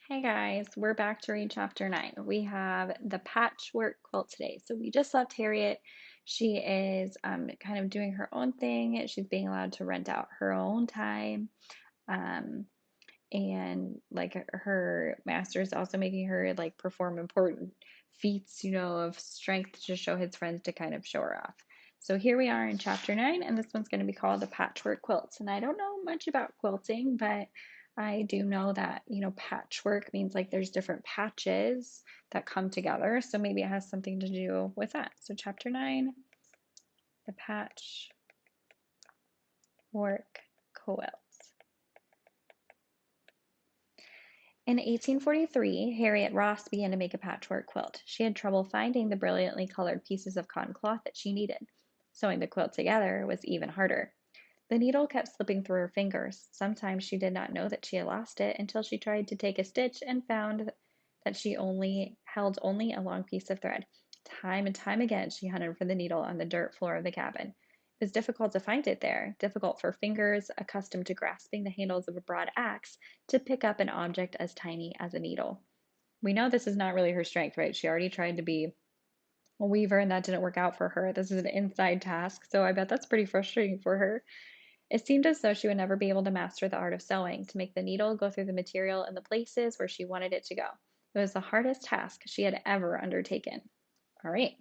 Hey guys, we're back to read chapter 9. We have the patchwork quilt today. So we just left Harriet. She is kind of doing her own thing. She's being allowed to rent out her own time. Um, and like her master is also making her like perform important feats, of strength to show his friends to kind of show her off. So here we are in chapter 9, and this one's going to be called the patchwork quilt. And I don't know much about quilting, but I do know that, patchwork means like there's different patches that come together. So maybe it has something to do with that. So chapter 9, the patchwork quilt. In 1843, Harriet Ross began to make a patchwork quilt. She had trouble finding the brilliantly colored pieces of cotton cloth that she needed. Sewing the quilt together was even harder. The needle kept slipping through her fingers. Sometimes she did not know that she had lost it until she tried to take a stitch and found that she only held a long piece of thread. Time and time again, she hunted for the needle on the dirt floor of the cabin. It was difficult to find it there, difficult for fingers accustomed to grasping the handles of a broad axe to pick up an object as tiny as a needle. We know this is not really her strength, right? She already tried to be a weaver and that didn't work out for her. This is an inside task, so I bet that's pretty frustrating for her. It seemed as though she would never be able to master the art of sewing, to make the needle go through the material in the places where she wanted it to go. It was the hardest task she had ever undertaken. All right,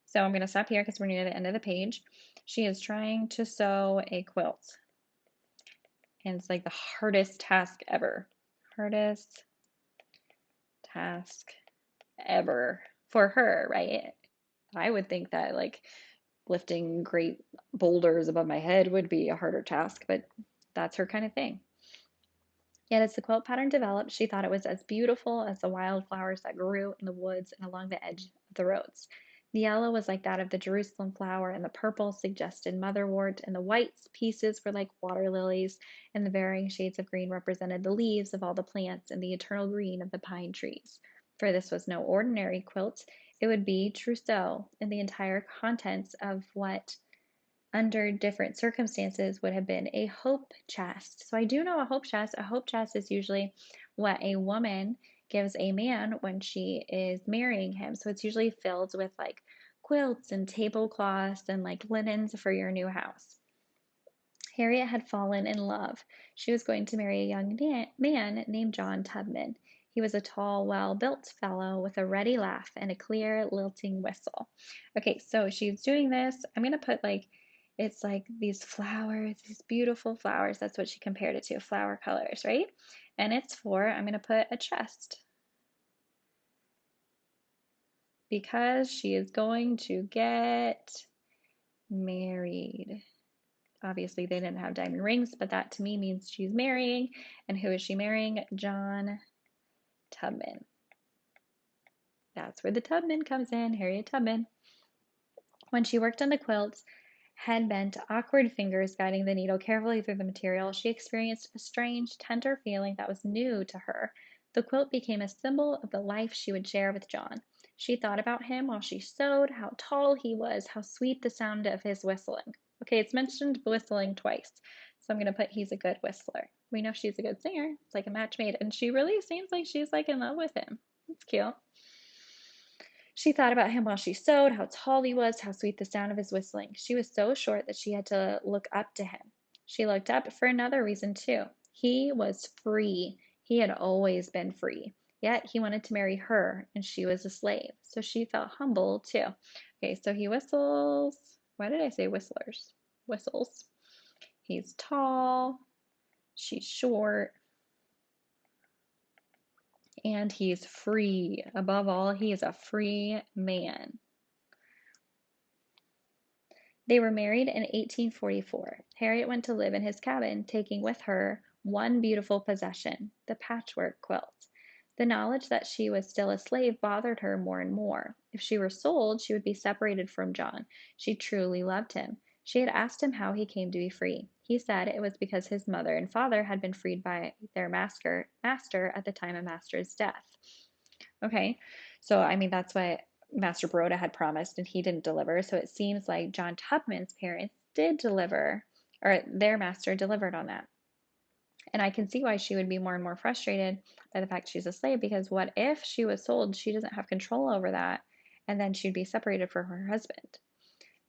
so I'm going to stop here because we're near the end of the page. She is trying to sew a quilt, and it's like the hardest task ever. Hardest task ever for her, right? I would think that like lifting great boulders above my head would be a harder task, but that's her kind of thing. Yet as the quilt pattern developed, she thought it was as beautiful as the wildflowers that grew in the woods and along the edge of the roads. The yellow was like that of the Jerusalem flower, and the purple suggested motherwort, and the white pieces were like water lilies, and the varying shades of green represented the leaves of all the plants and the eternal green of the pine trees. For this was no ordinary quilt, it would be trousseau, and the entire contents of what under different circumstances would have been a hope chest. So I do know a hope chest. A hope chest is usually what a woman gives a man when she is marrying him. So it's usually filled with like quilts and tablecloths and like linens for your new house. Harriet had fallen in love. She was going to marry a young man named John Tubman. He was a tall, well built fellow with a ready laugh and a clear, lilting whistle. Okay, so she's doing this. I'm going to put like, it's like these flowers, these beautiful flowers. That's what she compared it to, flower colors, right? And it's for, I'm going to put a chest because she is going to get married. Obviously, they didn't have diamond rings, but that to me means she's marrying. And who is she marrying? John Tubman. That's where the Tubman comes in, Harriet Tubman. When she worked on the quilts, head bent, awkward fingers guiding the needle carefully through the material, she experienced a strange, tender feeling that was new to her. The quilt became a symbol of the life she would share with John. She thought about him while she sewed, how tall he was, how sweet the sound of his whistling. Okay, it's mentioned whistling twice, so I'm going to put he's a good whistler. We know she's a good singer. It's like a match made, and she really seems like she's like in love with him. It's cute. She thought about him while she sewed, how tall he was, how sweet the sound of his whistling. She was so short that she had to look up to him. She looked up for another reason, too. He was free. He had always been free. Yet he wanted to marry her, and she was a slave. So she felt humble, too. Okay, so he whistles. Why did I say whistlers? Whistles. He's tall. She's short. And he's free. Above all, he is a free man. They were married in 1844. Harriet went to live in his cabin, taking with her one beautiful possession, the patchwork quilt. The knowledge that she was still a slave bothered her more and more. If she were sold, she would be separated from John. She truly loved him. She had asked him how he came to be free. He said it was because his mother and father had been freed by their master at the time of master's death. Okay, so I mean, that's what Master Baroda had promised, and he didn't deliver. So it seems like John Tubman's parents did deliver, or their master delivered on that. And I can see why she would be more and more frustrated by the fact she's a slave, because what if she was sold? She doesn't have control over that, and then she'd be separated from her husband.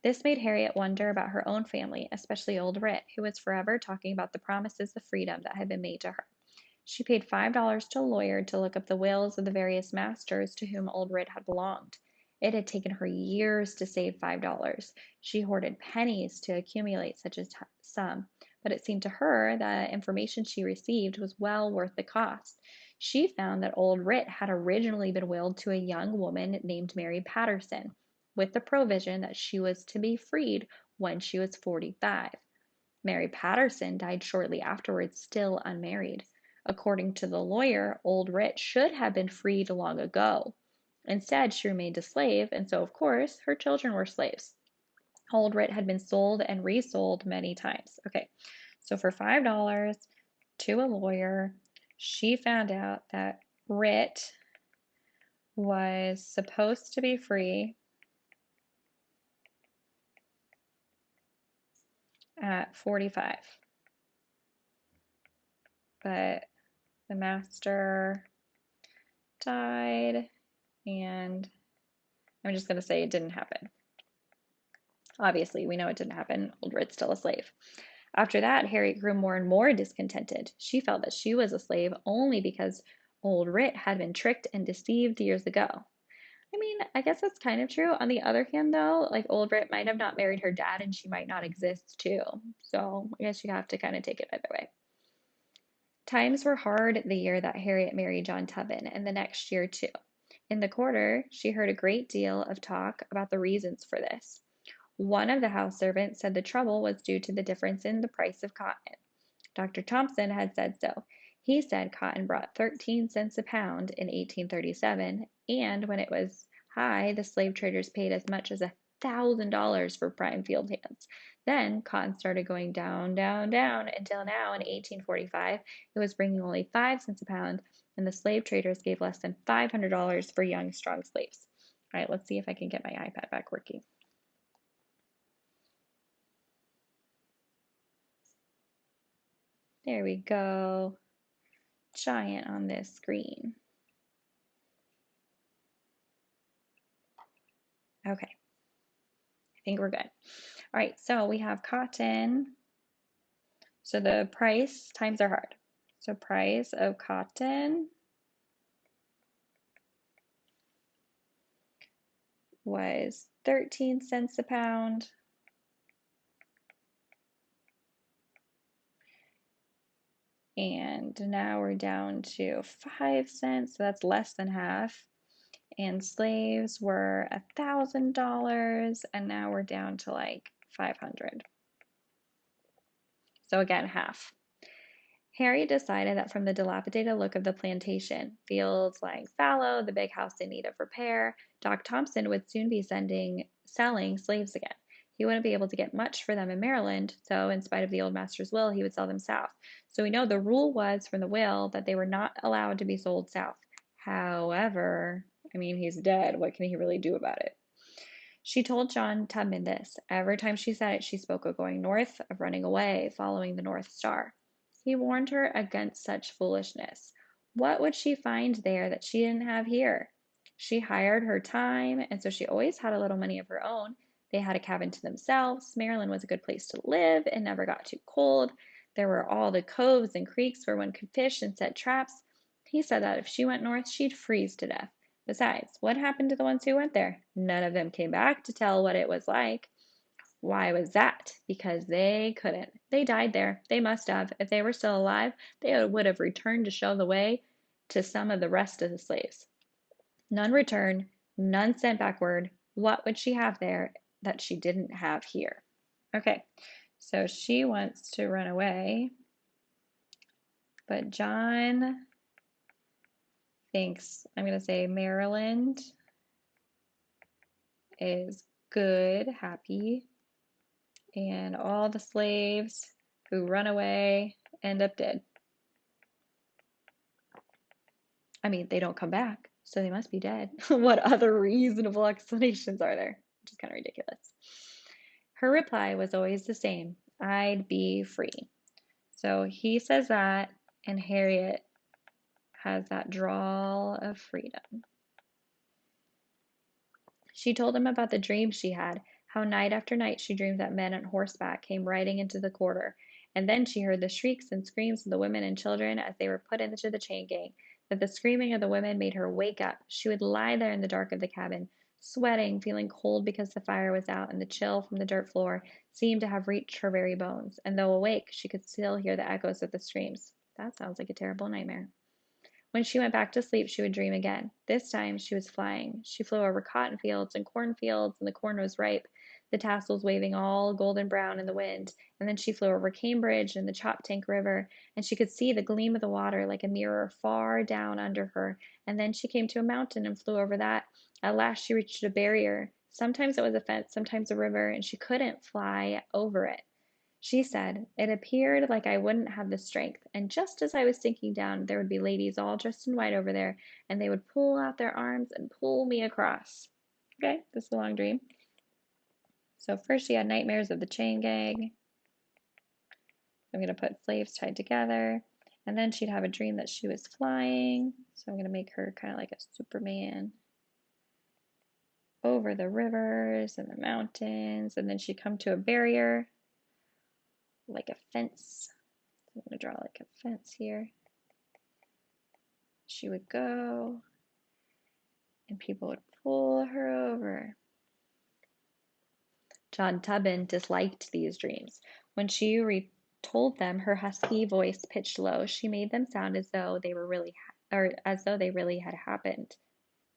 This made Harriet wonder about her own family, especially old Rit, who was forever talking about the promises of freedom that had been made to her. She paid $5 to a lawyer to look up the wills of the various masters to whom old Rit had belonged. It had taken her years to save $5. She hoarded pennies to accumulate such a sum, but it seemed to her that information she received was well worth the cost. She found that old Rit had originally been willed to a young woman named Mary Patterson, with the provision that she was to be freed when she was 45. Mary Patterson died shortly afterwards, still unmarried. According to the lawyer, old Rit should have been freed long ago. Instead, she remained a slave, and so, of course, her children were slaves. Old Rit had been sold and resold many times. Okay, so for $5 to a lawyer, she found out that Rit was supposed to be free at 45. But the master died, and I'm just going to say it didn't happen. Obviously, we know it didn't happen. Old Rit's still a slave. After that, Harriet grew more and more discontented. She felt that she was a slave only because old Rit had been tricked and deceived years ago. I mean, I guess that's kind of true. On the other hand, though, like old Rit might have not married her dad and she might not exist too. So I guess you have to kind of take it either way. Times were hard the year that Harriet married John Tubman, and the next year too. In the quarter, she heard a great deal of talk about the reasons for this. One of the house servants said the trouble was due to the difference in the price of cotton. Dr. Thompson had said so. He said cotton brought 13 cents a pound in 1837, and when it was high, the slave traders paid as much as $1,000 for prime field hands. Then cotton started going down, down, down until now in 1845 it was bringing only 5 cents a pound, and the slave traders gave less than $500 for young, strong slaves. All right, let's see if I can get my iPad back working. There we go. Giant on this screen. Okay, I think we're good. All right, so we have cotton. So the price times are hard. So price of cotton was 13 cents a pound. And now we're down to 5 cents, so that's less than half. And slaves were $1,000, and now we're down to like 500. So again, half. Harry decided that from the dilapidated look of the plantation, fields lying fallow, the big house in need of repair, Doc Thompson would soon be selling slaves again. He wouldn't be able to get much for them in Maryland, so in spite of the old master's will, he would sell them south. So we know the rule was from the will that they were not allowed to be sold south. However, I mean, he's dead. What can he really do about it? She told John Tubman this. Every time she said it, she spoke of going north, of running away, following the North Star. He warned her against such foolishness. What would she find there that she didn't have here? She hired her time, and so she always had a little money of her own. They had a cabin to themselves. Maryland was a good place to live. It never got too cold. There were all the coves and creeks where one could fish and set traps. He said that if she went north, she'd freeze to death. Besides, what happened to the ones who went there? None of them came back to tell what it was like. Why was that? Because they couldn't. They died there. They must have. If they were still alive, they would have returned to show the way to some of the rest of the slaves. None returned, none sent backward. What would she have there that she didn't have here? Okay, so she wants to run away, but John thinks, I'm going to say Maryland is good, happy, and all the slaves who run away end up dead. I mean, they don't come back, so they must be dead. What other reasonable explanations are there? Which is kind of ridiculous. Her reply was always the same: I'd be free. So he says that, and Harriet has that drawl of freedom. She told him about the dreams she had, how night after night she dreamed that men on horseback came riding into the quarter, and then she heard the shrieks and screams of the women and children as they were put into the chain gang, that the screaming of the women made her wake up. She would lie there in the dark of the cabin, sweating, feeling cold because the fire was out, and the chill from the dirt floor seemed to have reached her very bones, and though awake, she could still hear the echoes of the screams. That sounds like a terrible nightmare. When she went back to sleep, she would dream again. This time she was flying. She flew over cotton fields and cornfields, and the corn was ripe, the tassels waving all golden brown in the wind. And then she flew over Cambridge and the Choptank River, and she could see the gleam of the water like a mirror far down under her. And then she came to a mountain and flew over that. At last she reached a barrier. Sometimes it was a fence, sometimes a river, and she couldn't fly over it. She said, "It appeared like I wouldn't have the strength, and just as I was sinking down, there would be ladies all dressed in white over there, and they would pull out their arms and pull me across." Okay, this is a long dream. So first she had nightmares of the chain gang. I'm going to put slaves tied together. And then she'd have a dream that she was flying. So I'm going to make her kind of like a Superman over the rivers and the mountains. And then she'd come to a barrier, like a fence. I'm going to draw like a fence here. She would go, and people would pull her over. John Tubman disliked these dreams. When she retold them, her husky voice pitched low, she made them sound as though they were really, or as though they really had happened.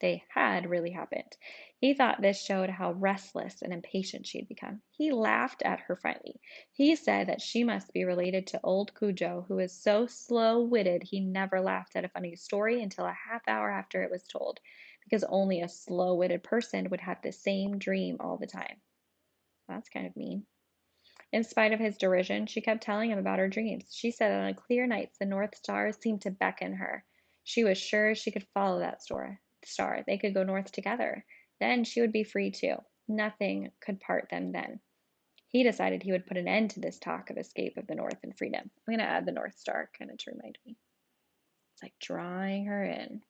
They had really happened. He thought this showed how restless and impatient she had become. He laughed at her finally. He said that she must be related to old Cujo, who was so slow-witted he never laughed at a funny story until a half hour after it was told, because only a slow-witted person would have the same dream all the time. That's kind of mean. In spite of his derision, she kept telling him about her dreams. She said that on clear nights the North Star seemed to beckon her. She was sure she could follow that star. They could go north together. Then she would be free too. Nothing could part them then. He decided he would put an end to this talk of escape of the North and freedom. I'm going to add the North Star kind of to remind me. It's like drawing her in.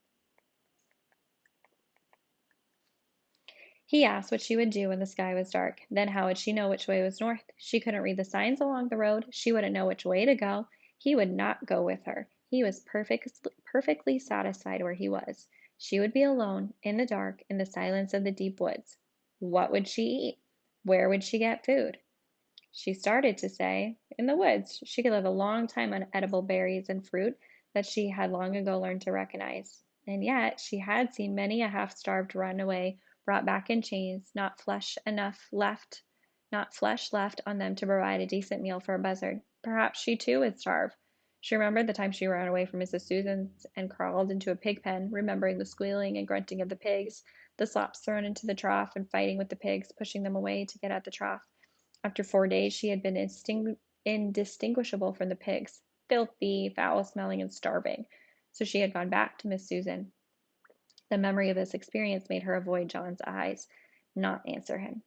He asked what she would do when the sky was dark. Then how would she know which way was north? She couldn't read the signs along the road. She wouldn't know which way to go. He would not go with her. He was perfectly satisfied where he was. She would be alone, in the dark, in the silence of the deep woods. What would she eat? Where would she get food? She started to say, in the woods. She could live a long time on edible berries and fruit that she had long ago learned to recognize. And yet she had seen many a half-starved runaway brought back in chains, not flesh left on them to provide a decent meal for a buzzard. Perhaps she too would starve. She remembered the time she ran away from Mrs. Susan's and crawled into a pig pen, remembering the squealing and grunting of the pigs, the slops thrown into the trough, and fighting with the pigs, pushing them away to get at the trough. After 4 days, she had been indistinguishable from the pigs, filthy, foul-smelling, and starving. So she had gone back to Miss Susan. The memory of this experience made her avoid John's eyes, not answer him.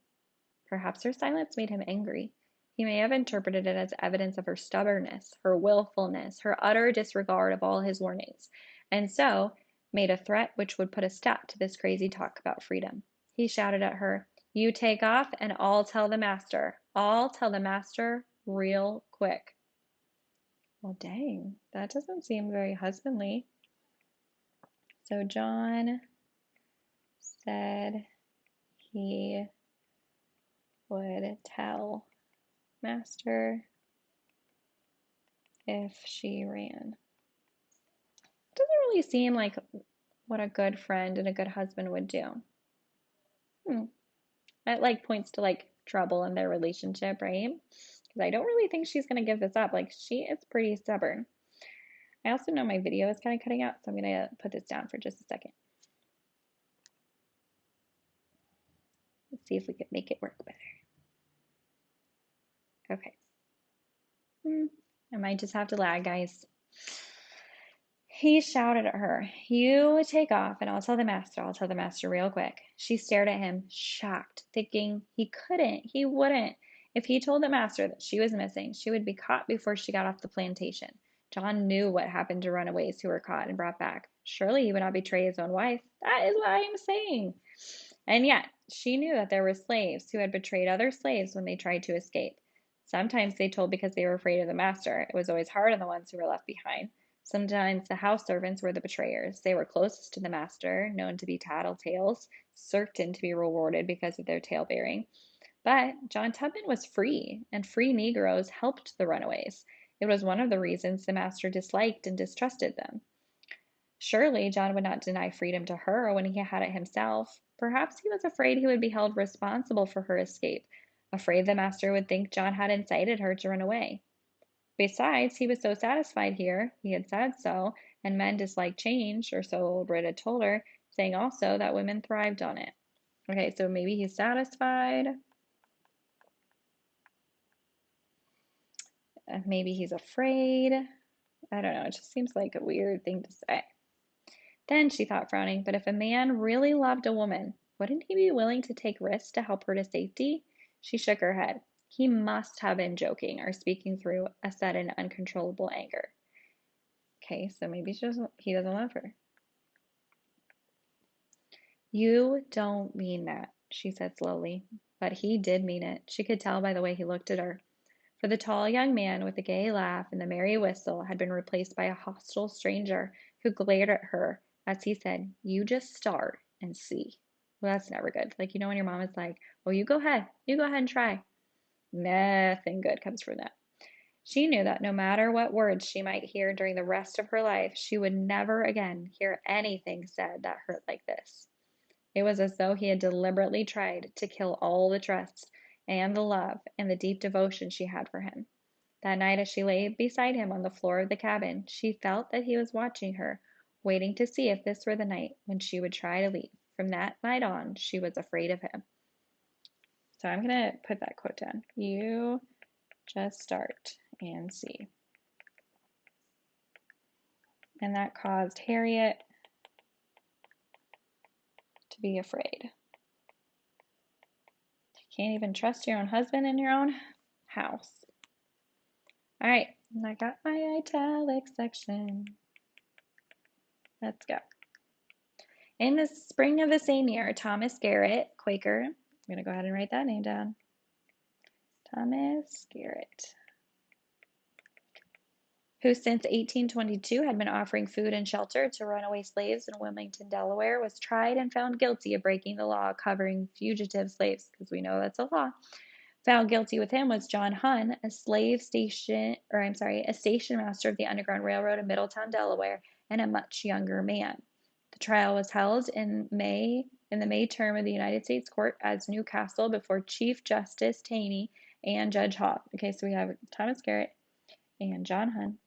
Perhaps her silence made him angry. He may have interpreted it as evidence of her stubbornness, her willfulness, her utter disregard of all his warnings, and so made a threat which would put a stop to this crazy talk about freedom. He shouted at her, "You take off and I'll tell the master. I'll tell the master real quick." Well, dang, that doesn't seem very husbandly. So John said he would tell master if she ran. It doesn't really seem like what a good friend and a good husband would do. That like points to like trouble in their relationship, right? Because I don't really think she's gonna give this up. Like she is pretty stubborn. I also know my video is kind of cutting out, so I'm gonna put this down for just a second. Let's see if we can make it work better. Okay. I might just have to lag, guys. He shouted at her, "You take off and I'll tell the master. I'll tell the master real quick." She stared at him, shocked, thinking he wouldn't. If he told the master that she was missing, she would be caught before she got off the plantation. John knew what happened to runaways who were caught and brought back. Surely he would not betray his own wife. That is what I am saying. And yet, she knew that there were slaves who had betrayed other slaves when they tried to escape. Sometimes they told because they were afraid of the master. It was always hard on the ones who were left behind. Sometimes the house servants were the betrayers. They were closest to the master, known to be tattletales, certain to be rewarded because of their tale-bearing. But John Tubman was free, and free Negroes helped the runaways. It was one of the reasons the master disliked and distrusted them. Surely John would not deny freedom to her when he had it himself. Perhaps he was afraid he would be held responsible for her escape, afraid the master would think John had incited her to run away. Besides, he was so satisfied here, he had said so, and men disliked change, or so old Red had told her, saying also that women thrived on it. Okay, so maybe he's satisfied. Maybe he's afraid. I don't know, it just seems like a weird thing to say. Then she thought, frowning, but if a man really loved a woman, wouldn't he be willing to take risks to help her to safety? She shook her head. He must have been joking or speaking through a sudden, uncontrollable anger. Okay, so maybe he doesn't love her. You don't mean that, she said slowly. But he did mean it. She could tell by the way he looked at her. For the tall young man with the gay laugh and the merry whistle had been replaced by a hostile stranger who glared at her as he said, "You just start and see." Well, that's never good. Like, when your mom is like, "Oh, you go ahead and try." Nothing good comes from that. She knew that no matter what words she might hear during the rest of her life, she would never again hear anything said that hurt like this. It was as though he had deliberately tried to kill all the trust and the love and the deep devotion she had for him. That night, as she lay beside him on the floor of the cabin, she felt that he was watching her, waiting to see if this were the night when she would try to leave. From that night on, she was afraid of him. So I'm going to put that quote down. You just start and see. And that caused Harriet to be afraid. You can't even trust your own husband in your own house. All right, and I got my italic section. Let's go. In the spring of the same year, Thomas Garrett, Quaker, I'm going to go ahead and write that name down. Thomas Garrett, who since 1822 had been offering food and shelter to runaway slaves in Wilmington, Delaware, was tried and found guilty of breaking the law covering fugitive slaves, because we know that's a law. Found guilty with him was John Hunn, a station master of the Underground Railroad in Middletown, Delaware, and a much younger man. The trial was held in the May term of the United States Court as Newcastle before Chief Justice Taney and Judge Hall. Okay, so we have Thomas Garrett and John Hunn.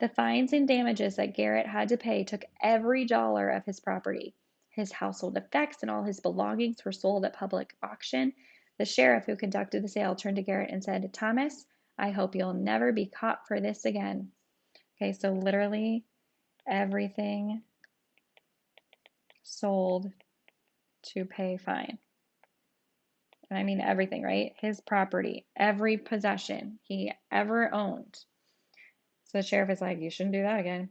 The fines and damages that Garrett had to pay took every dollar of his property. His household effects and all his belongings were sold at public auction. The sheriff who conducted the sale turned to Garrett and said, "Thomas, I hope you'll never be caught for this again." Okay, so literally everything sold to pay fine. I mean everything, right? His property, every possession he ever owned. So the sheriff is like, "You shouldn't do that again."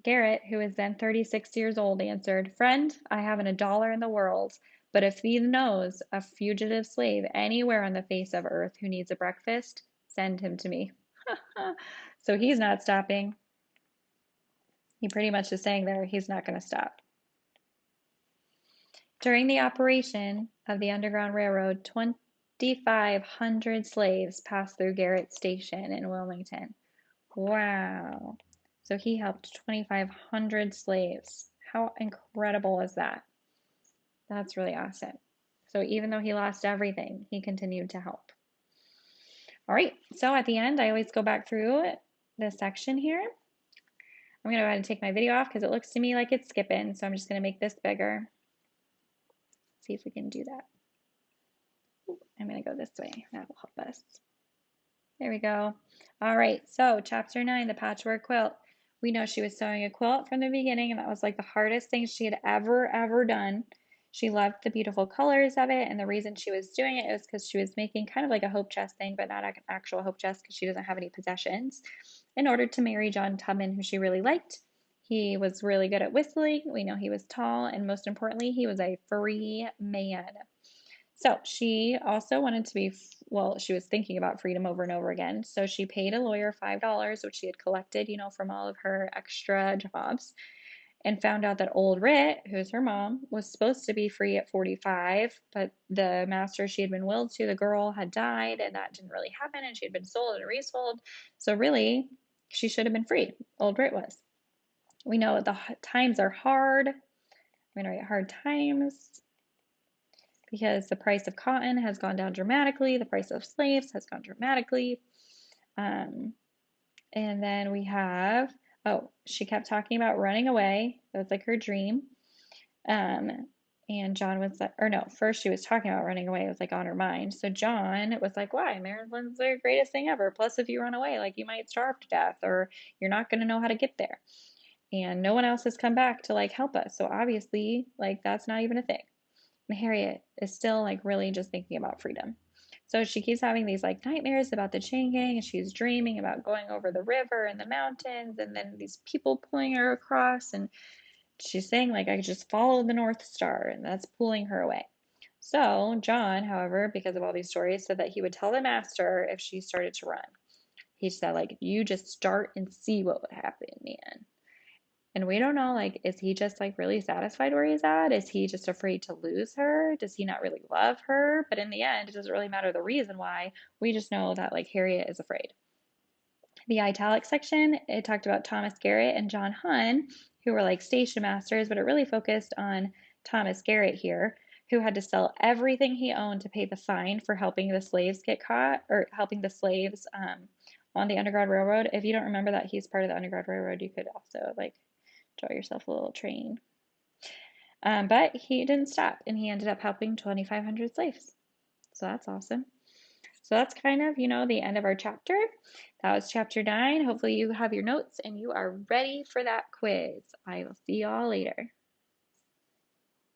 Garrett, who was then 36 years old, answered, "Friend, I haven't a dollar in the world, but if thee knows a fugitive slave anywhere on the face of earth who needs a breakfast, send him to me." So he's not stopping. He pretty much is saying there he's not going to stop. During the operation of the Underground Railroad, 2,500 slaves passed through Garrett's station in Wilmington. Wow. So he helped 2,500 slaves. How incredible is that? That's really awesome. So even though he lost everything, he continued to help. All right, so at the end, I always go back through this section here. I'm going to go ahead and take my video off because it looks to me like it's skipping, so I'm just going to make this bigger. See if we can do that. I'm going to go this way. That will help us. There we go. All right, so chapter 9, the patchwork quilt. We know she was sewing a quilt from the beginning, and that was like the hardest thing she had ever done. She loved the beautiful colors of it, and the reason she was doing it is because she was making kind of like a hope chest thing, but not an actual hope chest because she doesn't have any possessions, in order to marry John Tubman, who she really liked. He was really good at whistling. We know he was tall, and most importantly, he was a free man. So she also wanted to be, well, she was thinking about freedom over and over again. So she paid a lawyer $5, which she had collected, from all of her extra jobs, and found out that old Rit, who's her mom, was supposed to be free at 45, but the master she had been willed to, the girl, had died, and that didn't really happen, and she had been sold and resold. So really, she should have been free. Old Rit was. We know the times are hard. I'm going to write hard times because the price of cotton has gone down dramatically. The price of slaves has gone dramatically. And then we have, oh, she kept talking about running away. That was like her dream. And John was like, or no, first she was talking about running away. It was like on her mind. So John was like, why? Maryland's the greatest thing ever. Plus, if you run away, like you might starve to death or you're not going to know how to get there. And no one else has come back to like help us. So obviously, like that's not even a thing. And Harriet is still like really just thinking about freedom. So she keeps having these like nightmares about the chain gang, and she's dreaming about going over the river and the mountains, and then these people pulling her across. And she's saying, like, I just follow the North Star, and that's pulling her away. So John, however, because of all these stories, said that he would tell the master if she started to run. He said, like, you just start and see what would happen, man. And we don't know, like, is he just like really satisfied where he's at? Is he just afraid to lose her? Does he not really love her? But in the end, it doesn't really matter the reason why. We just know that like Harriet is afraid. The italic section, it talked about Thomas Garrett and John Hunn, who were like station masters, but it really focused on Thomas Garrett here, who had to sell everything he owned to pay the fine for helping the slaves get caught, or helping the slaves on the Underground Railroad. If you don't remember that he's part of the Underground Railroad, you could also like draw yourself a little train. But he didn't stop, and he ended up helping 2,500 slaves. So that's awesome. So that's kind of, the end of our chapter. That was chapter 9. Hopefully you have your notes and you are ready for that quiz. I will see y'all later.